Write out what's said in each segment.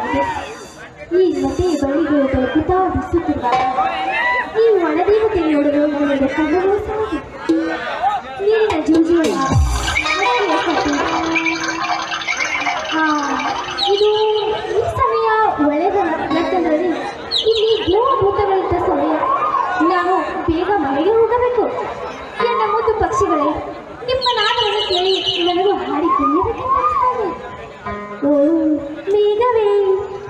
ಆಗಿದೆ. ಈ ನದಿ ಬಳಿಗೆ ಬೆಳಗುತ್ತಾ ಬಿಸುತ್ತಿರುವಾಗ ಈ ಒಣದೇವತೆ ನೋಡಲು ನನಗೆ ಕಣ್ಣು ಸಾಗಿ ನೀರಿನ ಜೂಜಿಯ ಇದು ಈ ಸಮಯ ಒಳ್ಳೆದ. ಯಾಕಂದರೆ ಇಲ್ಲಿ ದೇವಭೂತಗಳಿದ್ದ ಸಮಯ. ನಾನು ಬೇಗ ಮನೆಗೆ ಹೋಗಬೇಕು. ನನ್ನ ಮುದ್ದು ಪಕ್ಷಿಗಳೇ, ನಿಮ್ಮ ನಾದವನ್ನು ಕೇಳಿ ನನಗೂ ಹಾಡಿ ಕುಣಿಯಬೇಕೆಂದಿರುತ್ತದೆ. ಓ ಮೇಘವೇ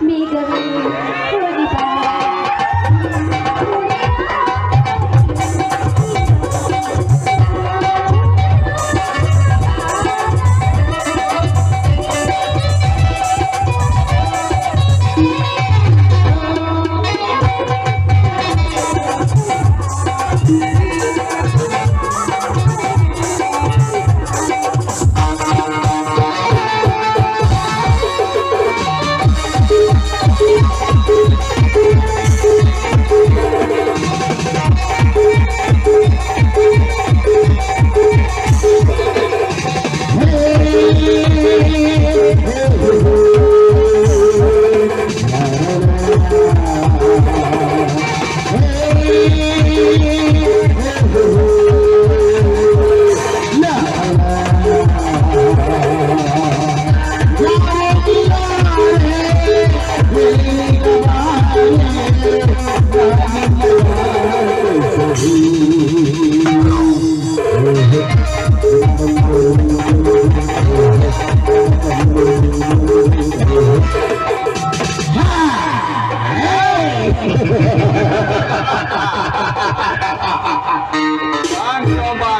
ಮೇಘವೇ ಹೋಗಿ ಬಾ.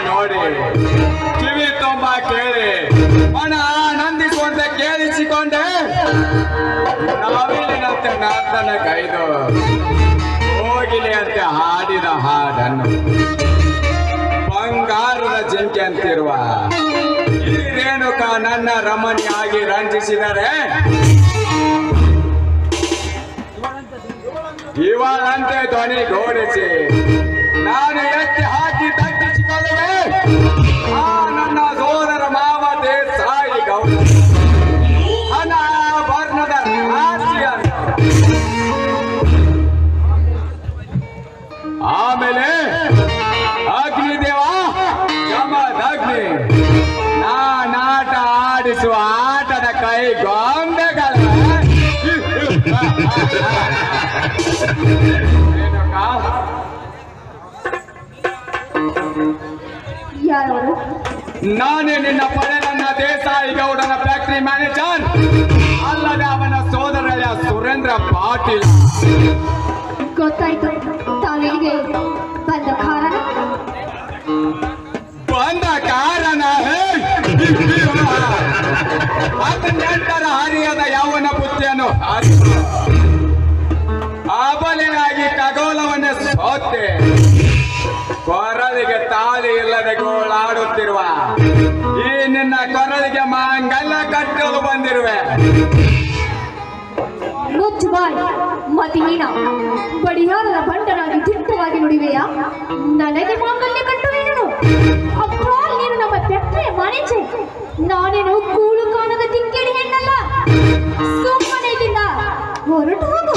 ನೋಡಿ, ಕಿವಿ ತುಂಬ ಕೇಳಿ ಮನ ಆನಂದಿಸುವಂತೆ ಕೇಳಿಸಿಕೊಂಡೆ. ನಾವಿಲಿನಂತೆ ನಾರ್ತನ ಕೈದು ಹೋಗಿಲಿ ಅಂತ ಹಾಡಿದ ಹಾಡನ್ನು ಬಂಗಾರದ ಜಿಂಕೆ ಅಂತಿರುವ ಈ ರೇಣುಕ ನನ್ನ ರಮಣಿಯಾಗಿ ರಂಜಿಸಿದರೆ ಇವಳಂತೆ ಧ್ವನಿ ಗೋಡಿಸಿ ನಾನು ಎತ್ತಿ ಹಾಕಿ ತಗ್ಗಿಸಿಕೊಳ್ಳುವೆ. ಆ ನನ್ನ ಸೋದರ ಮಾವ ದೇಸಾಯಿ ಗೌಡ ಹಣ ವರ್ಣದ ರಾಶಿಯ. ಆಮೇಲೆ ಅಗ್ನಿದೇವ ಯಮದಗ್ನಿ ನಾನಾಟ ಆಡಿಸುವ ಆಟದ ಕೈ ಗೊಂಬೆಗಳ ಯಾರವರು? ನಾನೇ ನಿನ್ನ ಪಡೆ ನನ್ನ ದೇಸಾಯಿ ಗೌಡನ ಫ್ಯಾಕ್ಟರಿ ಮ್ಯಾನೇಜರ್, ಅಲ್ಲದೆ ಅವನ ಸೋದರಯ ಸುರೇಂದ್ರ ಪಾಟೀಲ್. ಗೊತ್ತಾಯ್ತು. ತಾವಿಗೆ ಬಂದ ಕಾರಣ ಅದನ್ನೆಂಟರ ಹರಿಯದ ಯೌವನ ಬುದ್ಧಿಯನ್ನು ಅಬಲೆಯಾಗಿ ಖಗೋಳವನ್ನೇ ಸೋತೆ ಕೊರಳಿಗೆ ತಾಳಿ ಇಲ್ಲದೆ ಗೋಳಾಡುತ್ತಿರುವ ಈ ನಿನ್ನ ಕೊರಳಿಗೆ ಮಾಂಗಲ್ಯ ಕಟ್ಟಲು ಬಂದಿರುವೆ. ಮತಿಹೀನ ಬಡಿಯಾರದ ಬಂಟನಾಗಿ ದಿಟ್ಟವಾಗಿ ನುಡಿವೆಯಾ? ನನಗೆ ಮಾಂಗಲ್ಯ ಕಟ್ಟುವೇನು? ಅಪ್ಪ, ನೀನು ನಮ್ಮ ಫ್ಯಾಕ್ಟರಿಯ ಮ್ಯಾನೇಜರ್. ನಾನೇನು ಕೂಳು ಕಾಣದ ತಿಂಕೇಳಿ ಹೆಣ್ಣಲ್ಲ. ಸುಮ್ಮನೆ ಇಲ್ಲಿಂದ ಹೊರಟು ಹೋಗು.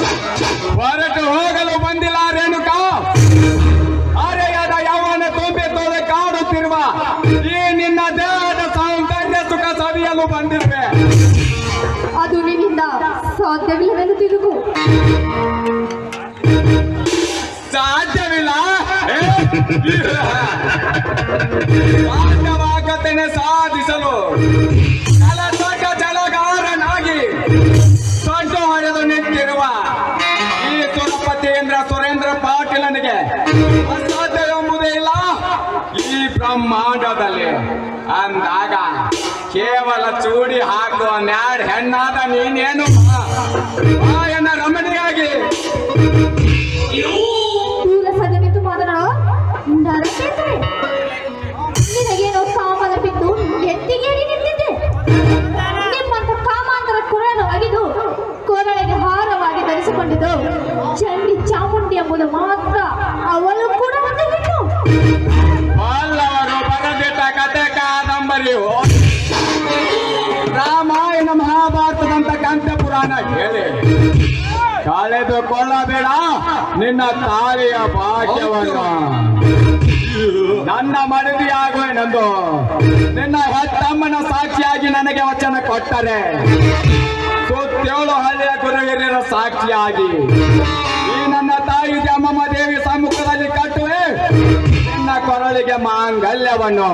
ಹೊರಟು ಹೋಗಲು ಬಂದಿಲ್ಲ ರೇಣುಕಾ. ಅರೆಯಾದ ಯಾವನ ತುಂಬಿ ತೋದೆ ಕಾಡುತ್ತಿರುವ ಈ ನಿನ್ನ ದೇಹದ ಸೌಂದರ್ಯ ಸುಖ ಸವಿಯಲು ಬಂದಿರುವೆ. ಅದು ನಿನ್ನಿಂದ ಸಾಧ್ಯವಿಲ್ಲವೆಂದು ತಿರುಗು. ಸಾಧ್ಯವಿಲ್ಲ? ಸಾಧ್ಯವಾಗತ್ತೇನೆ ಸಾಧಿಸಲು ಕಲಸಕ ಜಲಗಾರನಾಗಿ ಸೊಂಟು ಹೊಡೆದು ನಿಂತಿರುವ ಈ ಸುರಪತಿಯೇಂದ್ರ ಸುರೇಂದ್ರ ಪಾಟೀಲನಿಗೆ ಅಸಾಧ್ಯ ಎಂಬುದೇ ಇಲ್ಲ ಈ ಬ್ರಹ್ಮಾಂಡದಲ್ಲಿ. ಅಂದಾಗ ಕೇವಲ ಚೂಡಿ ಹಾಕುವ ನ್ಯಾಡ್ ಹೆಣ್ಣಾದ ನೀನೇನು ಎನ್ನ ರಮಣಿಯಾಗಿ ಸದನಿತು ಮಾತನಾಡೋ ನಿನಗೇನೋ ಕಾಮನ ಬಿದ್ದು ಎತ್ತಿಗೇರಿ ನಿಂತಿದ್ದೆ. ನಿಮ್ಮಂತ ಕಾಮಾಂತರ ಕೊರಳನ್ನು ಅಗಿದು ಕೊರಳಿಗೆ ಹಾರವಾಗಿ ಧರಿಸಿಕೊಂಡಿದ್ದು ಚಂಡಿ ಚಾಮುಂಡಿ ಎಂಬುದು ಮಾತ್ರ. ಅವಳು ಕೂಡ ಒಂದು ಹೆಣ್ಣು. ಬಲ್ಲವರು ಬರೆದಿಟ್ಟ ಕತೆ ಕಾದಂಬರಿಯು ರಾಮಾಯಣ ಮಹಾಭಾರತದಂತ ಕಂಠ ಪುರಾಣ ಹೇಳಿ ಕಳೆದುಕೊಳ್ಳಬೇಡ ನಿನ್ನ ತಾಯಿಯ ಭಾಗ್ಯವನ್ನು. ನನ್ನ ಮಡದಿಯಾಗುವೆನೆಂದು ನಿನ್ನ ಹೆತ್ತಮ್ಮನ ಸಾಕ್ಷಿಯಾಗಿ ನನಗೆ ವಚನ ಕೊಟ್ಟರೆ, ಸುತ್ತೇಳು ಹಳ್ಳಿಯ ಗುರುಹಿರಿಯರ ಸಾಕ್ಷಿಯಾಗಿ ಈ ನನ್ನ ತಾಯಿ ಅಮ್ಮಮ್ಮ ದೇವಿ ಸಮ್ಮುಖದಲ್ಲಿ ಕಟ್ಟುವೆ ನಿನ್ನ ಕೊರಳಿಗೆ ಮಾಂಗಲ್ಯವನ್ನು.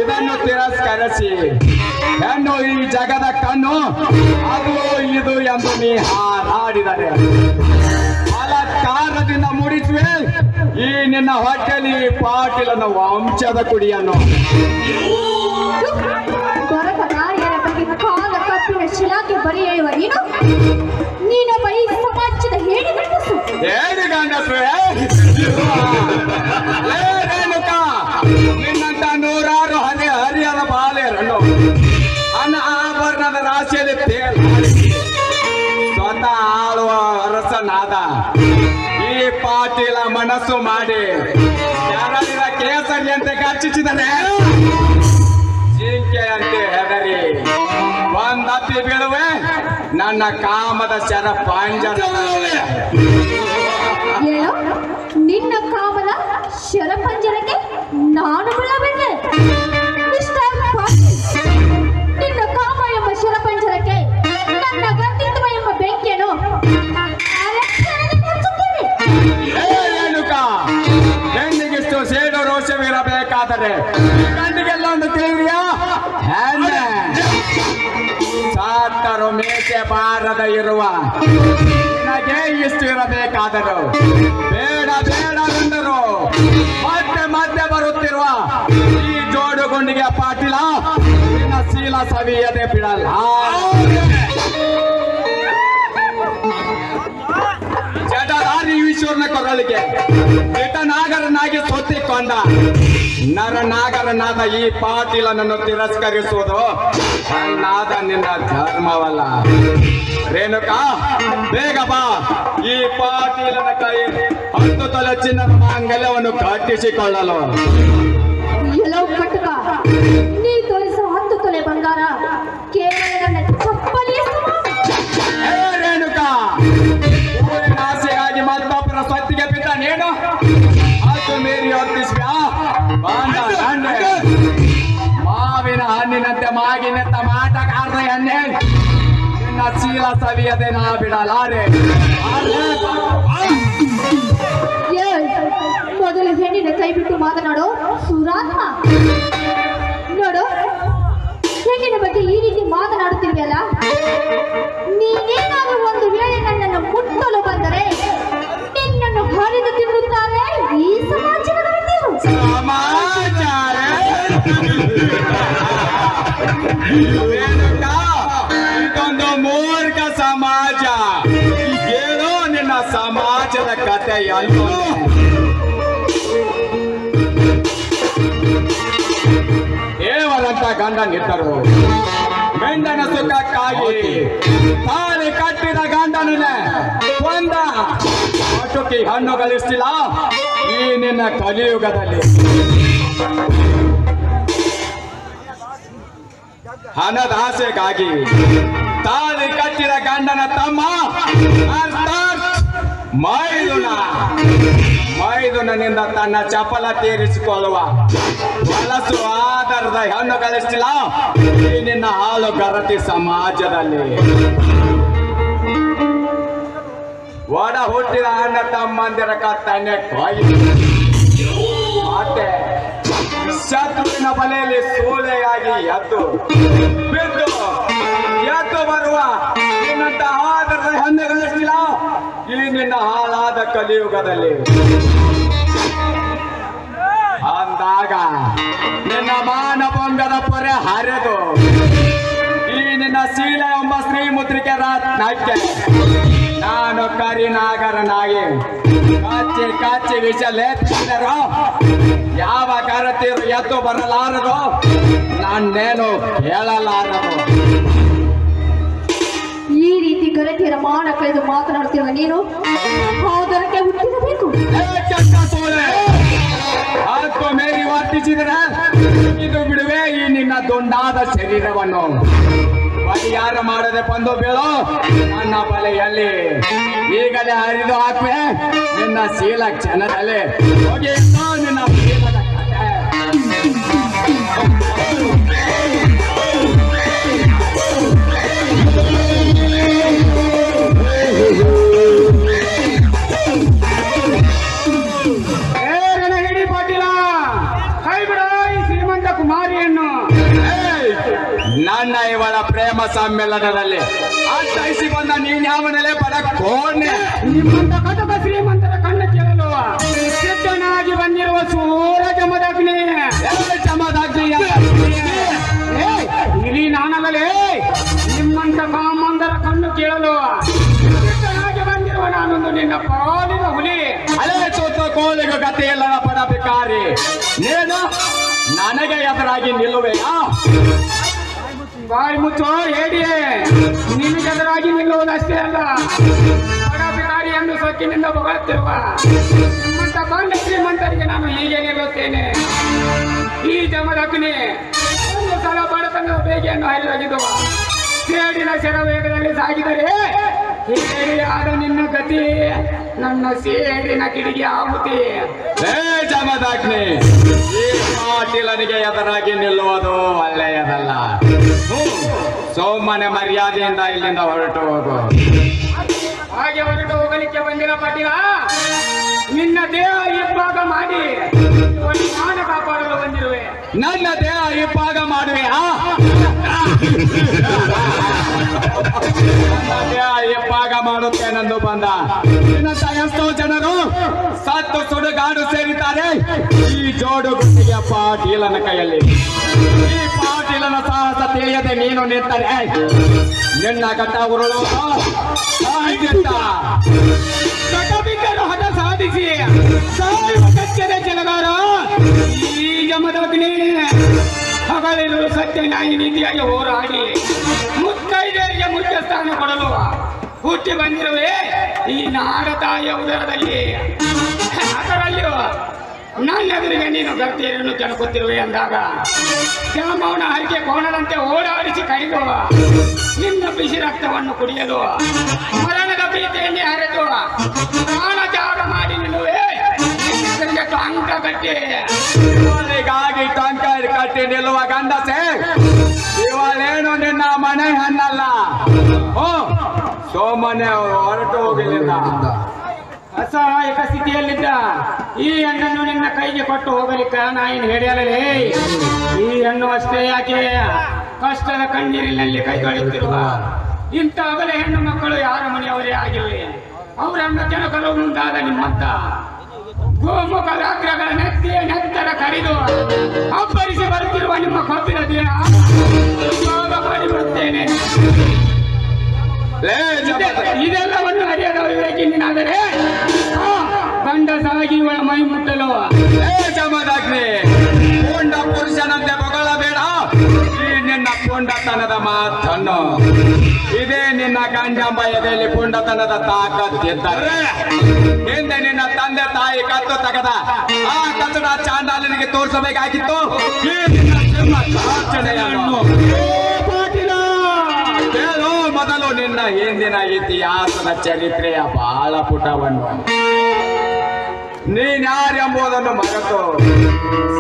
ಇದನ್ನು ತಿರಸ್ಕರಿಸಿ ಹೆಣ್ಣು ಈ ಜಗದ ಕಣ್ಣು ಅದು ಇದು ಎಂದು ನೀ ಹಾರಾಡಿದರೆ ಬಲಾತ್ಕಾರದಿಂದ ಮುಡಿಸುವೆ ಈ ನಿನ್ನ ಹೊಟ್ಟೆಲಿ ಪಾಟೀಲನ ವಂಶದ ಕುಡಿಯನ್ನು. ದೊರಕ ನಾರಿಯರ ಬಗ್ಗೆ ಕಾಲ ಕಪ್ಪಿನ ಶಿಲಾಗೆ ಬರಿ ಹೇಳುವ ನೀನೊಬ್ಬ ಈ ಸಮಾಜದ ಹೇಳಿ ಗಂಡಸು. ಹೇಳಿ ಗಂಡಸು ನಿನ್ನಂತ ನೂರಾರು ಹರಿಯದ ಬಾಲೆಯರನ್ನು ಆಭರಣದ ರಾಶಿಯಲ್ಲಿ ತೇಲಾಡಿಸಿ ಸ್ವತಃ ಆಳುವ ಅರಸನಾದ ಈ ಪಾಟೀಲ ಮನಸ್ಸು ಮಾಡಿ ಯಾರಿದ ಕೇಸರಿಯಂತೆ ಗರ್ಜಿಸಿದರೆ ಜಿಂಕೆಯಂತೆ ಹೆದರಿ ಒಂದತ್ತಿ ಬೀಳುವೆ ನನ್ನ ಕಾಮದ ಶರ ಪಾಂಜರ. ಏನು ನಿನ್ನ ಕಾಮದ ಶರಪಂಜರಕ್ಕೆ ನಾನು ಬೀಳಬೇಕೆ? ಮಿಸ್ಟರ್ ಪಾಟೀಲ್, ನಿನ್ನ ಕಾಮ ಎಂಬ ಶರಪಂಜರಕ್ಕೆ ನನ್ನ ಗಂಧಿತ್ವ ಎಂಬ ಬೆಂಕಿಯನ್ನು ಹೆಣ್ಣಿಗಿಷ್ಟು ಸೇಡು ರೋಷವಿರಬೇಕಾದರೆ ಗಂಡಿಗೆಲ್ಲ ಒಂದು ತಿಳಿದ್ರಿಯಾ? ಸಾತರು ಮೇಕೆ ಬಾರದ ಇರುವ ನಿನಗೆ ಇಷ್ಟು ಇರಬೇಕಾದರು ಬೇಡ ಬೇಡ ಎಂದರು ಮತ್ತೆ ಮತ್ತೆ ಬರುತ್ತಿರುವ ಈ ಜೋಡು ಗುಂಡಿಗೆ ಪಾಟೀಲ ನಿನ್ನ ಶೀಲ ಸವಿಯದೆ ಬಿಡಲ್ಲ. ಜಡರಾರಿ ಈಶ್ವರನ ಕೊರಳಿಗೆ ಜಟನಾಗರನಾಗಿ ಸೊತ್ತಿಕೊಂಡ ನರನಾಗರನಾದ ಈ ಪಾಟೀಲನನ್ನು ತಿರಸ್ಕರಿಸುವುದು ನನ್ನಾದ ನಿನ್ನ ಧರ್ಮವಲ್ಲ. ರೇಣುಕಾ, ಬೇಗ ಬಾ, ಈ ಪಾಟೀಲನ ಕೈ 10 ತೊಲೆ ಚಿನ್ನದ ಮಾಂಗಲ್ಯವನ್ನು ಕಟ್ಟಿಸಿಕೊಳ್ಳಲು. ಎಲ್ಲೋ ಕಟಕ, ನೀ ತೋರಿಸೋ 10 ತೊಲೆ ಬಂಗಾರ ಕೇವಲ ನನ್ನ ಚಪ್ಪಲಿಯ ಸಮಾನ. ರೇಣುಕಾ, ಊರಿನ ಆಸೆಗಾಗಿ ಮತ್ತೊಬ್ಬರ ಸ್ವತ್ತಿಗೆ ಬಿದ್ದ ನೇನು ಅದು ಮೀರಿ ಹೊತ್ತಿಸ್ವ್ಯಾ? ಮಾವಿನ ಹಣ್ಣಿನಂತೆ ಮಾಗಿನೆತ್ತ ಮಾಟಗಾರ ಎಣ್ಣೆ ನಿನ್ನ ಶೀಲ ಸವಿಯದೆ ನಾ ಬಿಡಲಾರೆ. ಮೊದಲು ಹೆಣ್ಣಿನ ಕೈ ಬಿಟ್ಟು ಮಾತನಾಡೋ ಸುರಾತ್ಮ. ನೋಡು, ಹೆಣ್ಣಿನ ಬಗ್ಗೆ ಈ ರೀತಿ ಮಾತನಾಡುತ್ತಿರುವಲ್ಲ, ನೀನೇನಾದ್ರೂ ಒಂದು ವೇಳೆ ನನ್ನನ್ನು ಮುಟ್ಟಲು ಬಂದರೆ ನಿನ್ನನ್ನು ಹರಿದು ತಿನ್ನುತ್ತಾರೆ ಈ ಸಮಾಜದ ವ್ಯಕ್ತಿಗಳು. ಸಮಾಚಾರ ಇದೊಂದು ಮೂರ್ಖ ಸಮಾಜ. ಏನೋ ನಿನ್ನ ಸಮಾಜದ ಕಥೆ ಅಲ್ಲೋ. ದೇವರಂತ ಗಂಡನಿದ್ದರು ಗಂಡನ ಸುಖಕ್ಕಾಗಿ ತಾಳಿ ಕಟ್ಟಿದ ಗಂಡನನ್ನೇ ಒಂದ ಅಟುಕಿ ಹಣ್ಣು ಗಳಿಸ್ತಿಲ್ಲ ಈ ನಿನ್ನ ಕಲಿಯುಗದಲ್ಲಿ. ಹಣದ ಆಸೆಗಾಗಿ ತಾಳಿ ಕಟ್ಟಿದ ಗಂಡನ ತಮ್ಮ ಮೈದುನನಿಂದ ತನ್ನ ಚಪಲ ತೀರಿಸಿಕೊಳ್ಳುವ ಹೊಲಸು ಆಧಾರದ ಹೆಣ್ಣು ಗಳಿಸ್ತಿಲ್ಲ ಈ ನಿನ್ನ ಹಾಲು ಗರತಿ ಸಮಾಜದಲ್ಲಿ. ಒಡ ಹುಟ್ಟಿದ ಅಣ್ಣ ತಮ್ಮಂದಿರ ಕತ್ತನ್ನೇ ಕೊಯ್ದು ಮತ್ತೆ ಶತ್ರುವಿನ ಬಲೆಯಲ್ಲಿ ಸೂಳೆಯಾಗಿ ಎದ್ದು ಬರುವ ನಿನ್ನಂತ ಆಧಾರದ ಹೆಣ್ಣು ಗಳಿಸ್ತಿಲ್ಲ ಈ ನಿನ್ನ ಹಾಳಾದ ಕಲಿಯುಗದಲ್ಲಿ. ಅಂದಾಗ ನಿನ್ನ ಮಾನಭಂಗದ ಪೊರೆ ಹರಿದು ಈ ನಿನ್ನ ಶೀಲ ಎಂಬ ಸ್ತ್ರೀ ಮುದ್ರಿಕೆ ರತ್ನಕ್ಕೆ ನಾನು ಕರಿನಾಗರನಾಗಿ ಕಾಚಿ ಕಾಚಿ ವಿಷಲೇತಿದ್ದರು ಯಾವ ಕರತಿರು ಎದ್ದು ಬರಲಾರದು ನಾನೇನು ಹೇಳಲಾರದು. ಈ ರೀತಿ ಗರತಿಯರ ಮಾನ ಕಳೆದು ಮಾತನಾಡುತ್ತಿರುವ ನೀನು ಆದರಕ್ಕೆ ಹುಟ್ಟಿರಬೇಕು. ಹತ್ತು ಮೇರಿ ವರ್ತಿಸಿದರೆ ಇದು ಬಿಡುವೆ ಈ ನಿನ್ನ ದುಂಡಾದ ಶರೀರವನ್ನು. ಪರಿಹಾರ ಮಾಡದೆ ಬಂದು ಬೀಳೋ ನನ್ನ ಬಲೆಯಲ್ಲಿ ಈಗಲೇ ಹರಿದು ಹಾಕುವೆ ನಿನ್ನ ಶೀಲ ಕ್ಷಣದಲ್ಲಿ ಹೋಗಿ ನಿನ್ನ ಶೀಲದ ಕಥೆ. ನನ್ನ ಇವಳ ಪ್ರೇಮ ಸಮ್ಮೇಳನದಲ್ಲಿ ಅರ್ಥೈಸಿ ಬಂದ ನೀನ್ ಯಾವನಲ್ಲೇ ಬರಕೋಣೆ ನಿಮ್ಮಂತ ಕಟಕ ಶ್ರೀಮಂತರ ಕಣ್ಣ ಕೇಳಲು ಸಿದ್ಧನಾಗಿ ಬಂದಿರುವ ಸೂರ ಜಮದಗ್ನಿ ಇಲ್ಲಿ ನಾನಗಲೇ ನಿಮ್ಮಂತ ಕಾಮಂದರ ಕಣ್ಣು ಕೇಳಲು ಸಿದ್ಧನಾಗಿ ಬಂದಿರುವ ನಾನೊಂದು ನಿನ್ನ ಪಾಲಿನ ಹುಲಿ ಅಲೇ ಸೂತ ಕೋಲಿಗ ಗತಿಯಲ್ಲ ಪಡಬೇಕಾರಿ ನೀನು ನನಗೆ ಎದುರಾಗಿ ನಿಲ್ಲುವೆಯಾ? ಬಾಯಿ ಮುಚ್ಚೋ ಹೇಡಿಯೇ, ನಿನಗೆದರಾಗಿ ನಿಲ್ಲುವುದಷ್ಟೇ ಅಲ್ಲ, ಪಡಾಧಿಕಾರಿ ಎಂದು ಸೊಕ್ಕಿನಿಂದ ಬೊಗಳುತ್ತಿರುವ ನಿಮ್ಮಂತ ಬಂಡ ಶ್ರೀಮಂತರಿಗೆ ನಾನು ಹೀಗೆ ನಿಲ್ಲುತ್ತೇನೆ. ಈ ಜಮದಗ್ನಿ ಒಂದು ಸಲ ಬಡತನದ ಬೇಗೆಯನ್ನು ಹರಿದೊಗೆದು ಸೇಡಿನ ಶರವೇಗದಲ್ಲಿ ಸಾಗಿದರೆ ಹೇಡಿಯಾದ ನಿನ್ನ ಗತಿ ನನ್ನ ಸೇಡಿನ ಕಿಡಿಗೆ ಆಹುತಿ. ಜಮದಗ್ನಿ, ಈ ಪಾಟೀಲನಿಗೆ ಎದುರಾಗಿ ನಿಲ್ಲುವುದು ಒಳ್ಳೆಯದಲ್ಲ. ಸೋಮನೆ ಮರ್ಯಾದೆಯಿಂದ ಇಲ್ಲಿಂದ ಹೊರಟು ಹೋಗು. ಹಾಗೆ ಹೊರಟು ಹೋಗಲಿಕ್ಕೆ ಬಂದಿಲ್ಲ ಪಾಟೀಲ, ನಿನ್ನ ದೇಹ ಇಬ್ಬಾಗ ಮಾಡಿ ಒಂದು ಮಾನ ಕಾಪಾಡಲು ಬಂದಿರುವೆ. ನನ್ನ ದೇಹ ಇಬ್ಬಾಗ ಮಾಡುವೆಯಾ? ನನ್ನ ದೇಹ ಇಬ್ಬಾಗ ಮಾಡುತ್ತೇನೆಂದು ಬಂದ ನಿನ್ನಂತ ಎಷ್ಟೋ ಜನರು ಸತ್ತು ಸುಡುಗಾಡು ಸೇರಿದ್ದಾರೆ ಈ ಜೋಡು ಗುಂಡಿಗೆ ಪಾಟೀಲನ ಕೈಯಲ್ಲಿ. ಈ ಪಾಟೀಲನ ಸಾಹಸ ತಿಳಿಯದೆ ನೀನು ನಿಂತರೆ ನಿನ್ನ ಘಟ್ಟ ಉರುಳು ಘಟ ಬಿದ್ದರು ಹಠ ಸಾಧಿಸಿ ಸಾಯುವ ಕಚ್ಚದ ಜಲಗಾರ ಈ ಜಮದಗ್ನಿ. ಹಗಲಿರು ಸತ್ಯ ನ್ಯಾಯ ನೀತಿಯಾಗಿ ಹೋರಾಡಿ ಮುತ್ತೈದೆಯರಿಗೆ ಮುಖ್ಯ ಸ್ಥಾನ ಕೊಡಲು ಹುಟ್ಟಿ ಬಂದಿರುವೆ ಈ ನಾಡ ತಾಯಿಯ ಉದರದಲ್ಲಿ. ಅದರಲ್ಲಿಯೂ ನನ್ನ ಎದುರಿಗೆ ನೀನು ಗರ್ತಿಯನ್ನು ಕೆಣಕುತ್ತಿರುವೆ ಅಂದಾಗ ಶ್ಯಾಮವನ ಹರಿಕೆ ಕೋಣದಂತೆ ಓಡಾಡಿಸಿ ಕೈದು ನಿನ್ನ ಬಿಸಿ ರಕ್ತವನ್ನು ಕುಡಿಯಲು ಮರಣದ ಪ್ರೀತಿಯನ್ನೇ ಹರಿದು ಪ್ರಾಣ ತ್ಯಾಗ ಮಾಡಿ ನಿಲ್ಲುವೆ ನಿನ್ನ ಟೊಂಕ ಕಟ್ಟಿ. ಇವಳಿಗಾಗಿ ಟೊಂಕ ಕಟ್ಟಿ ನಿಲ್ಲುವ ಗಂಡಸೆ ಇವಳೇನು ನಿನ್ನ ಮನೆ ಹಣ್ಣಲ್ಲ. ಸೋಮನೆ ಹೊರಟು ಹೋಗಲಿಲ್ಲ. ಅಸಹಾಯಕ ಸ್ಥಿತಿಯಲ್ಲಿದ್ದ ಈ ಹೆಣ್ಣನ್ನು ನಿನ್ನ ಕೈಗೆ ಕೊಟ್ಟು ಹೋಗಲಿಕ್ಕ ನಾಯಿನ ಹೇಳಿಯಲೇ. ಈ ಹೆಣ್ಣು ಅಷ್ಟೇ ಯಾಕೆ ಕಷ್ಟದ ಕಣ್ಣೀರಿನಲ್ಲಿ ಕೈ ತೊಳೆಯುತ್ತಿರುವ ಇಂಥ ಅಗಲ ಹೆಣ್ಣು ಮಕ್ಕಳು ಯಾರ ಮನೆಯವರೇ ಆಗಿರಲಿ ಅವರನ್ನು ಕೆಣಕಲು ಮುಂದಾದ ನಿಮ್ಮಂತ ಗೋಮುಖ ವ್ಯಾಘ್ರಗಳ ನೆತ್ತರ ಕಡಿದು ಅಬ್ಬರಿಸಿ ಬರುತ್ತಿರುವ ನಿಮ್ಮ ಕಬ್ಬಿನ ದೇಹ ಮಾಡಿಬಿಡುತ್ತೇನೆ. ಇದೆಲ್ಲವನ್ನು ಅರಿಯದ ವಿವೇಕಿನಾದರೆ ಗಂಡ ಸಾಗಿ ಇವಳ ಮೈ ಮುಟ್ಟಲು. ಜಮದಗ್ನಿ, ಪುಂಡ ಪುರುಷನಂತೆ ಬೊಗಳಬೇಡ. ಈ ನಿನ್ನ ಪುಂಡತನದ ಮಾತನ್ನು ಇದೇ ನಿನ್ನ ಗಂಡಂಬ ಎದೆಯಲ್ಲಿ ಪುಂಡತನದ ತಾಕತ್ತಿದ್ದರೆ ಹಿಂದೆ ನಿನ್ನ ತಂದೆ ತಾಯಿ ಕತ್ತು ತೆಗೆದ ಆ ಕತ್ತಡ ಚಾಂಡಾಲನಿಗೆ ತೋರಿಸಬೇಕಾಗಿತ್ತು ಈ ನಿನ್ನ ಜನ್ಮ ಚಾಚಣೆಯನ್ನು. ಕೇಳು ಮೊದಲು ನಿನ್ನ ಹಿಂದಿನ ಇತಿಹಾಸದ ಚರಿತ್ರೆಯ ಬಾಳ ಪುಟವನ್ನು. ನೀನ್ಯಾರೆಂಬುದನ್ನು ಮರೆತು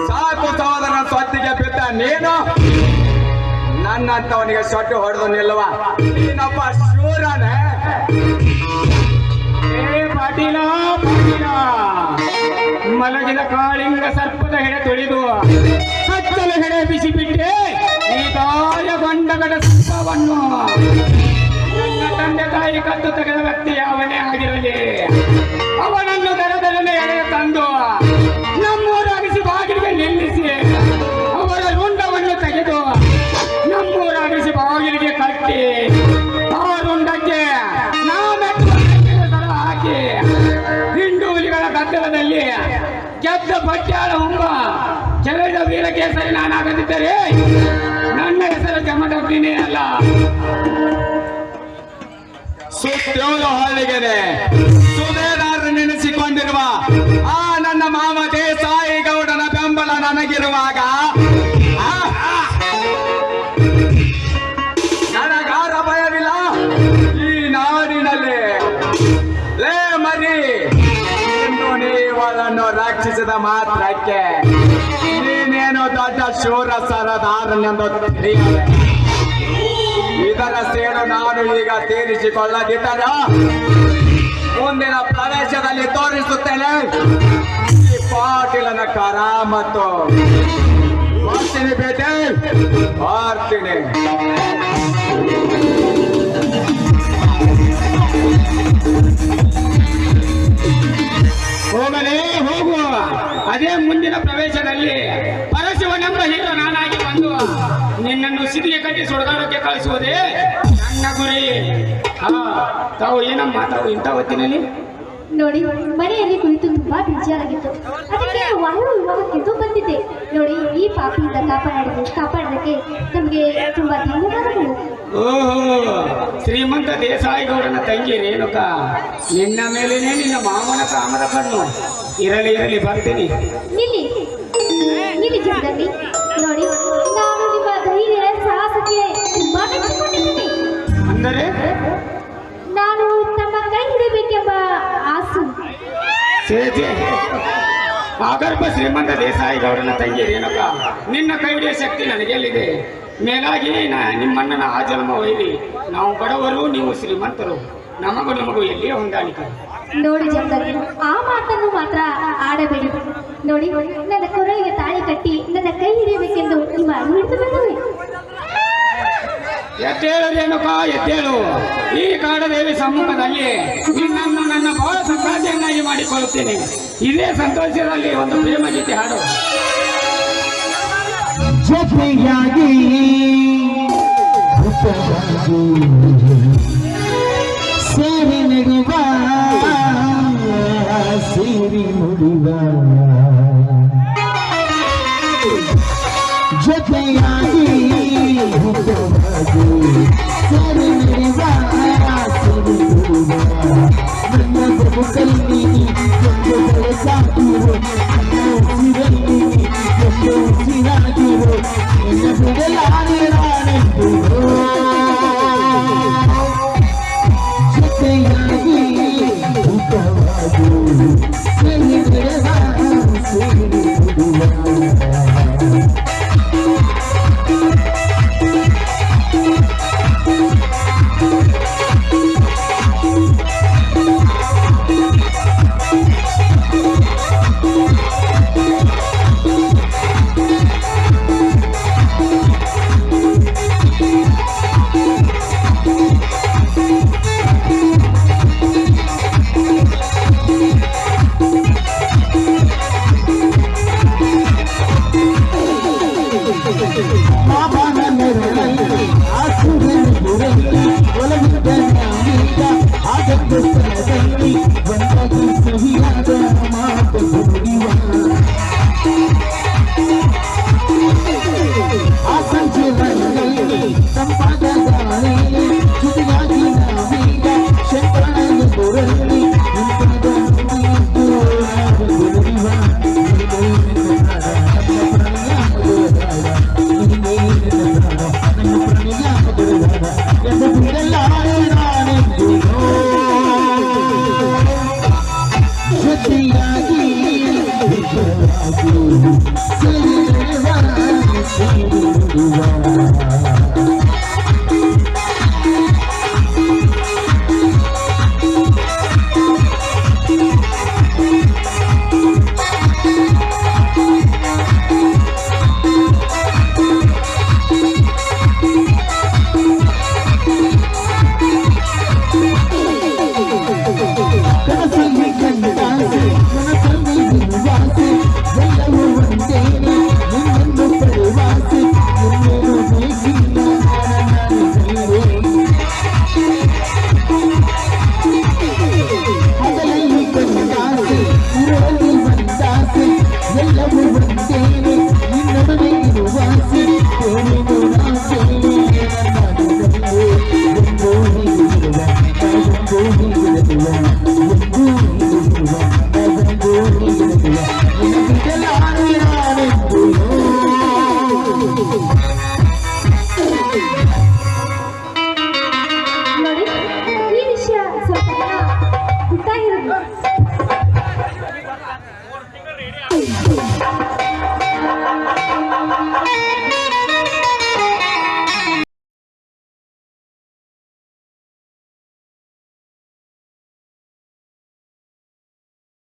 ಸಾಕು ಸಹೋದರನ ಸ್ವತ್ತಿಗೆ ಬಿದ್ದ ನೀನು ನನ್ನಂತವನಿಗೆ ಸೊಟ್ಟು ಹೊಡೆದು ನಿಲ್ಲುವ ನೀನೊಬ್ಬ ಶೂರನೇ. ಪಾಟೀಲ ಪಾಟೀಲ, ಮಲಗಿದ ಕಾಳಿಂಗ ಸರ್ಪದ ಹೆಡೆ ತೊಳೆದು ಕತ್ತಲ ಹೆಡೆ ಬಿಸಿ ಬಿಟ್ಟೆ ಈ ತಾಯ ಗಂಡಗಡ ಸರ್ಪವನ್ನು. ನನ್ನ ತಂದೆ ತಾಯಿ ಕತ್ತು ತೆಗೆದ ವ್ಯಕ್ತಿ ಯಾವನೇ ಆಗಿರಲಿ ಅವನನ್ನು ದರದರನೆ ಎಳೆಯ ತಂದು ನಮ್ಮೂರಾಗಿಸಿ ಬಾಗಿಲಿಗೆ ನಿಲ್ಲಿಸಿ ಅವರ ರುಂಡವನ್ನು ತೆಗೆದು ನಮ್ಮೂರಾಗಿಸಿ ಬಾಗಿಲಿಗೆ ಕಟ್ಟಿ ಆ ರುಂಡಕ್ಕೆ ಸರ ಹಾಕಿ ಹಿಂಡೂಲಿಗಳ ಗದ್ದಲದಲ್ಲಿ ಗೆದ್ದ ಪಟ್ಯಾಳ ಹುಂಬ ಕೆಳದ ವೀರಕೇಸರಿ ನಾನಾಗದಿದ್ದರೆ ನನ್ನ ಹೆಸರು ಜಮದಗ್ನಿನೇ ಅಲ್ಲ. ಸುತ್ತೋಲ ಹಳ್ಳಿಗೆನೆ ಸುಬೇದಾರ ನೆನೆಸಿಕೊಂಡಿರುವ ಆ ನನ್ನ ಮಾವ ದೇಸಾಯಿ ಗೌಡನ ಬೆಂಬಲ ನನಗಿರುವಾಗ ನನಗ ಪ್ರವೇಶಿಸಿದ ಮಾತ್ರಕ್ಕೆ ನೀನೇನು ದೊಡ್ಡ ಶೂರ ಸರದಾರನೆಂದು ತಿಳಿಯದೆ. ಇದರ ಸೇಡು ನಾನು ಈಗ ತೀರಿಸಿಕೊಳ್ಳದಿದ್ದರೆ ಮುಂದಿನ ಪ್ರವೇಶದಲ್ಲಿ ತೋರಿಸುತ್ತೇನೆ ಈ ಪಾಟೀಲನ ಕರಾಮತ್ತು. ಬರ್ತೀನಿ ಬೇಟೆ, ಬರ್ತೀನಿ. ಹೋಗಲೇ ಹೋಗುವ. ಅದೇ ಮುಂದಿನ ಪ್ರವೇಶದಲ್ಲಿ ಪರಶಿವನೆಂಬ ಹೀರೋ ನಾನಾಗಿ ಬಂದು ನಿನ್ನನ್ನು ಸಿದಿಗೆ ಕಟ್ಟಿ ಸುಡಗಾಡಕ್ಕೆ ಕಳಿಸುವುದೇ ನನ್ನ ಗುರಿ. ತಾವು ಏನಮ್ಮ ತಾವು ಇಂಥ ಹೊತ್ತಿನಲ್ಲಿ? ನೋಡಿ, ಮನೆಯಲ್ಲಿ ಕುಳಿತು ತುಂಬಾ ಬೇಜಾರಾಗಿತ್ತು. ಅದಕ್ಕೆ ವಾಯು ವಿವಾಹಕ್ಕೆಂದು ಬಂದಿದ್ದೆ. ನೋಡಿ, ಈ ಪಾಪಿಯಿಂದ ಕಾಪಾಡೋದಕ್ಕೆ ನಮಗೆ ತುಂಬಾ ಧನ್ಯವಾದಗಳು. ಓಹೋ, ಶ್ರೀಮಂತ ದೇಸಾಯಿ ಗೌಡನ ತಂಗಿ ರೇಣುಕ, ನಿನ್ನ ಮೇಲೇನೆ ನಿನ್ನ ಮಾವನ ಕಾಮದ ಕಣ್ಣು. ಇರಲಿ ಇರಲಿ, ಬರ್ತೀನಿ. ನಿಲ್ಲಿ ಜಗದಲ್ಲಿ. ನೋಡಿ, ನಾನು ನಿಮ್ಮ ಧೈರ್ಯ ಸಾಹಸಕ್ಕೆ ತುಂಬಾ ಮೆಚ್ಚಿಕೊಂಡಿದ್ದೀನಿ. ಅಂದರೆ ನಾನು ತಮ್ಮ ಕೈ ಹಿಡಿಬೇಕೆಂಬ ಆಸು. ಆಗರ್ಭ ಶ್ರೀಮಂತ ದೇಸಾಯಿ ಗೌಡನ ತಂಗಿ ರೇಣುಕ, ನಿನ್ನ ಕೈ ಹಿಡಿಯ ಶಕ್ತಿ ನನಗೆಲ್ಲಿದೆ? ಮೇಲಾಗಿ ನಿಮ್ಮಣ್ಣನ ಆ ಜನ್ಮ ಒಯ್ಲಿ. ನಾವು ಬಡವರು, ನೀವು ಶ್ರೀಮಂತರು. ನಮಗೂ ನಿಮಗೂ ಎಲ್ಲಿಯೇ ಹೊಂದಾಣಿಕೆ. ನೋಡಿ ಜಗದಲ್ಲಿ, ಆ ಮಾತನ್ನು ಮಾತ್ರ ಆಡಬೇಡಿ. ನೋಡಿ, ನನ್ನ ಕೊರಳಿಗೆ ತಾಳಿ ಕಟ್ಟಿ ನನ್ನ ಕೈ ಹಿಡಿಯಬೇಕೆಂದು ನಿಮ್ಮ ಹಿಡಿದು ಬಂದವೆ. ಎದ್ದೇಳು ರೇಣುಕ, ಎದ್ದೇಳು. ಈ ಕಾಡದೇವಿ ಸಮ್ಮುಖದಲ್ಲಿ ನಿನ್ನನ್ನು ನನ್ನ ಬಹಳ ಸಂಗಾತಿಯನ್ನಾಗಿ ಮಾಡಿಕೊಳ್ಳುತ್ತೇನೆ. ಇದೇ ಸಂತೋಷದಲ್ಲಿ ಒಂದು ಪ್ರೇಮ ಗೀತೆ ಹಾಡು. ಜೊತೆಯಾಗಿ ಸೇರಿ ನಡೆಯುವ, ಸೇರಿ ನುಡಿವ, ಜೊತೆಯಾಗಿ ಸೇರಿ ನಡೆಯುವ, ಸೇರಿ ನುಡಿವ. ನನ್ನ ಬದುಕಲ್ಲಿ ಒಂದು ಬೆಳಕಾಗಿರು, ನನ್ನ ಉಸಿರಲ್ಲಿ ಒಂದು ಉಸಿರಾಗಿರು, ನಿನ್ನ ಬಿಡಲಾರೆ ನಾನೆಂದು. ಜೊತೆಯಾಗಿ ಊಟವಾಗು, ಸೇರಿ ನಡೆಯುವ, ಸೇರಿ ನುಡಿವ. ಸಂಪಾದ